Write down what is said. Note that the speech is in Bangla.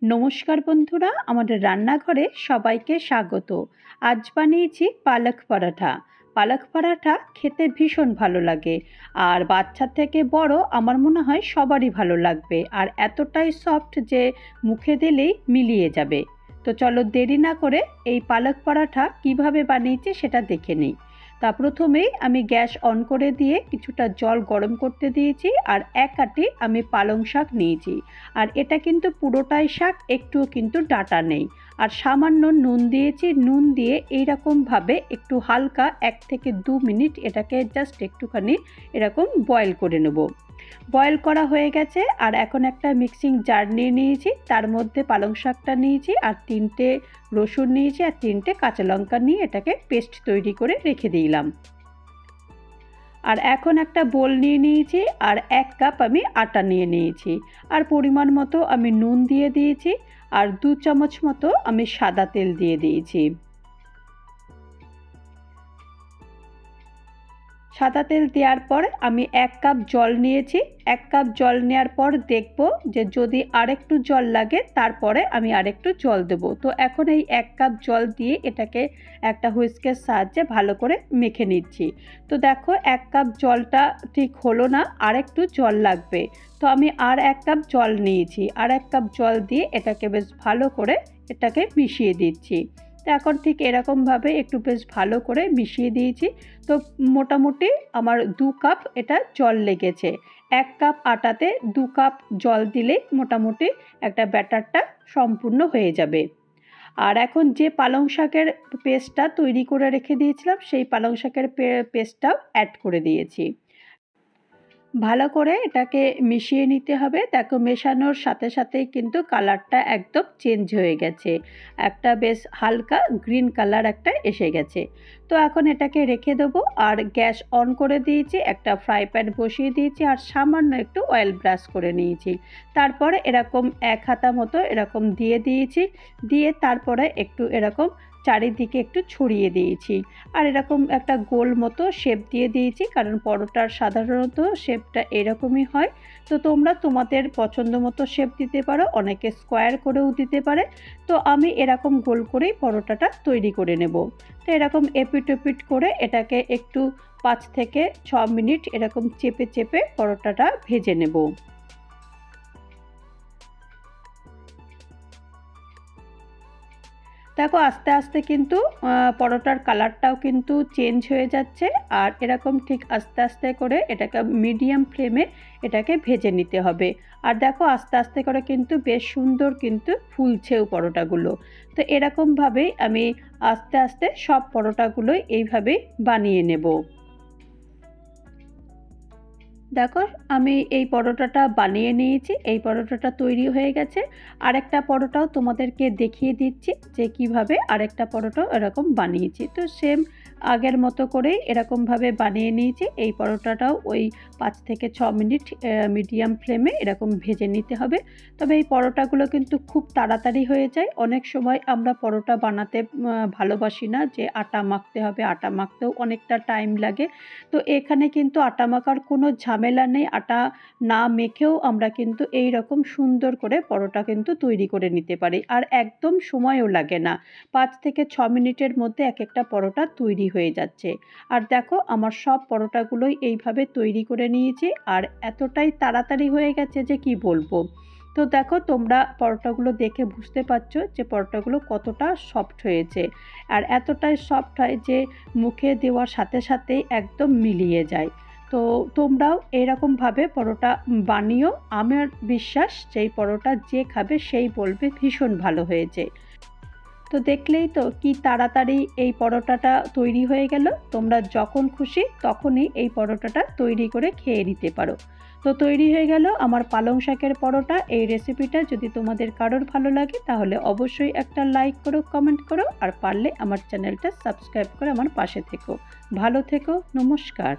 নমস্কার বন্ধুরা, আমাদের রান্নাঘরে সবাইকে স্বাগত। আজ বানিয়েছি পালক পরাঠা। পালক পরাঠা খেতে ভীষণ ভালো লাগে, আর বাচ্চা থেকে বড় আমার মনে হয় সবারই ভালো লাগবে, আর এতটাই সফট যে মুখে দিলেই মিলিয়ে যাবে। তো চলো দেরি না করে এই পালক পরাঠা কিভাবে বানিয়েছি সেটা দেখে নিই। তা প্রথমেই আমি গ্যাস অন করে দিয়ে কিছুটা জল গরম করতে দিয়েছি, আর এক আটি আমি পালং শাক নিয়েছি। আর এটা কিন্তু পুরোটাই শাক, একটুও কিন্তু ডাঁটা নেই। আর সামান্য নুন দিয়েছি, নুন দিয়ে এইরকমভাবে একটু হালকা 1 থেকে 2 মিনিট এটাকে জাস্ট একটুখানি এরকম বয়েল করে নেব। বয়েল করা হয়ে গেছে, আর এখন একটা মিক্সিং জার নিয়ে নিয়েছি, তার মধ্যে পালং শাকটা নিয়েছি, আর 3টে রসুন নিয়েছি, আর 3টে কাঁচা লঙ্কা নিয়ে এটাকে পেস্ট তৈরি করে রেখে দিলাম। আর এখন একটা বোল নিয়ে নিয়েছি, আর 1 কাপ আমি আটা নিয়ে নিয়েছি, আর পরিমাণ মতো আমি নুন দিয়ে দিয়েছি, আর 2 চামচ মতো আমি সাদা তেল দিয়ে দিয়েছি। সাদা তেল দেওয়ার পর আমি 1 কাপ জল নিয়েছি। 1 কাপ জল নেওয়ার পর দেখব যে যদি আরেকটু জল লাগে তারপরে আমি আরেকটু জল দেব। তো এখন এই 1 কাপ জল দিয়ে এটাকে একটা হুইস্কের সাহায্যে ভালো করে মেখে নিচ্ছি। তো দেখো 1 কাপ জলটা ঠিক হলো না, আরেকটু জল লাগবে। তো আমি আর 1 কাপ জল নিয়েছি, আর 1 কাপ জল দিয়ে এটাকে বেশ ভালো করে এটাকে মিশিয়ে দিচ্ছি। তো এখন ঠিক এরকমভাবে একটু বেশ ভালো করে মিশিয়ে দিয়েছি। তো মোটামুটি আমার 2 কাপ এটা জল লেগেছে। 1 কাপ আটাতে 2 কাপ জল দিলেই মোটামুটি একটা ব্যাটারটা সম্পূর্ণ হয়ে যাবে। আর এখন যে পালং শাকের পেস্টটা তৈরি করে রেখে দিয়েছিলাম, সেই পালং শাকের পেস্টটাও অ্যাড করে দিয়েছি। ভালো করে এটাকে মিশিয়ে নিতে হবে। দেখো মেশানোর সাথে সাথেই কিন্তু কালারটা একদম চেঞ্জ হয়ে গেছে, একটা বেশ হালকা গ্রিন কালার একটা এসে গেছে। তো এখন এটাকে রেখে দেবো, আর গ্যাস অন করে দিয়েছি, একটা ফ্রাই প্যান বসিয়ে দিয়েছি, আর সামান্য একটু অয়েল ব্রাশ করে নিয়েছি। তারপরে এরকম 1 হাতা মতো এরকম দিয়ে দিয়েছি, দিয়ে তারপরে একটু এরকম চারিদিকে একটু ছড়িয়ে দিয়েছি, আর এরকম একটা গোল মতো শেপ দিয়ে দিয়েছি, কারণ পরোটার সাধারণত শেপটা এরকমই হয়। তো তোমরা তোমাদের পছন্দ মতো শেপ দিতে পারো, অনেকে স্কোয়ার করেও দিতে পারে। তো আমি এরকম গোল করেই পরোটাটা তৈরি করে নেব। তো এরকম এপিট ওপিট করে এটাকে একটু 5 থেকে 6 মিনিট এরকম চেপে চেপে পরোটাটা ভেজে নেব। দেখো আস্তে আস্তে কিন্তু পরোটার কালারটাও কিন্তু চেঞ্জ হয়ে যাচ্ছে, আর এরকম ঠিক আস্তে আস্তে করে এটাকে মিডিয়াম ফ্লেমে এটাকে ভেজে নিতে হবে। আর দেখো আস্তে আস্তে করে কিন্তু বেশ সুন্দর কিন্তু ফুলছেও পরোটাগুলো। তো এরকমভাবেই আমি আস্তে আস্তে সব পরোটাগুলোই এইভাবেই বানিয়ে নেব। দেখো আমি এই পরোটাটা বানিয়ে নিয়েছি, এই পরোটাটা তৈরি হয়ে গেছে। আরেকটা পরোটাও তোমাদেরকে দেখিয়ে দিচ্ছি যে কিভাবে আরেকটা পরোটাও এরকম বানিয়েছি। তো সেম আগের মতো করেই এরকমভাবে বানিয়ে নিয়েছি। এই পরোটাটাও ওই 5 থেকে 6 মিনিট মিডিয়াম ফ্লেমে এরকম ভেজে নিতে হবে। তবে এই পরোটাগুলো কিন্তু খুব তাড়াতাড়ি হয়ে যায়। অনেক সময় আমরা পরোটা বানাতে ভালোবাসি না, যে আটা মাখতে হবে, আটা মাখতেও অনেকটা টাইম লাগে। তো এখানে কিন্তু আটা মাখার কোনো ঝামেলা নেই, আটা না মেখেও আমরা কিন্তু এই রকম সুন্দর করে পরোটা কিন্তু তৈরি করে নিতে পারি, আর একদম সময়ও লাগে না। 5 থেকে 6 মিনিটের মধ্যে এক একটা পরোটা তৈরি হয়ে যাচ্ছে। আর দেখো আমার সব পরোটাগুলোই এইভাবে তৈরি করে নিয়েছি, আর এতটাই তাড়াতাড়ি হয়ে গেছে যে কি বলবো। তো দেখো তোমরা পরোটাগুলো দেখে বুঝতে পারছো যে পরোটাগুলো কতটা সফট হয়েছে, আর এতটাই সফট হয় যে মুখে দেওয়ার সাথে সাথেই একদম মিলিয়ে যায়। তো তোমরাও এরকমভাবে পরোটা বানিও, আমার বিশ্বাস যেই পরোটা যে খাবে সেই বলবে ভীষণ ভালো হয়েছে। তো দেখলেই তো কি তাড়াতাড়ি এই পরোটাটা তৈরি হয়ে গেল। তোমরা যখন খুশি তখনই এই পরোটাটা তৈরি করে খেয়ে নিতে পারো। তো তৈরি হয়ে গেল আমার পালং শাকের পরোটা। এই রেসিপিটা যদি তোমাদের কারোর ভালো লাগে তাহলে অবশ্যই একটা লাইক করো, কমেন্ট করো, আর পারলে আমার চ্যানেলটা সাবস্ক্রাইব করে আমার পাশে থেকো। ভালো থেকো, নমস্কার।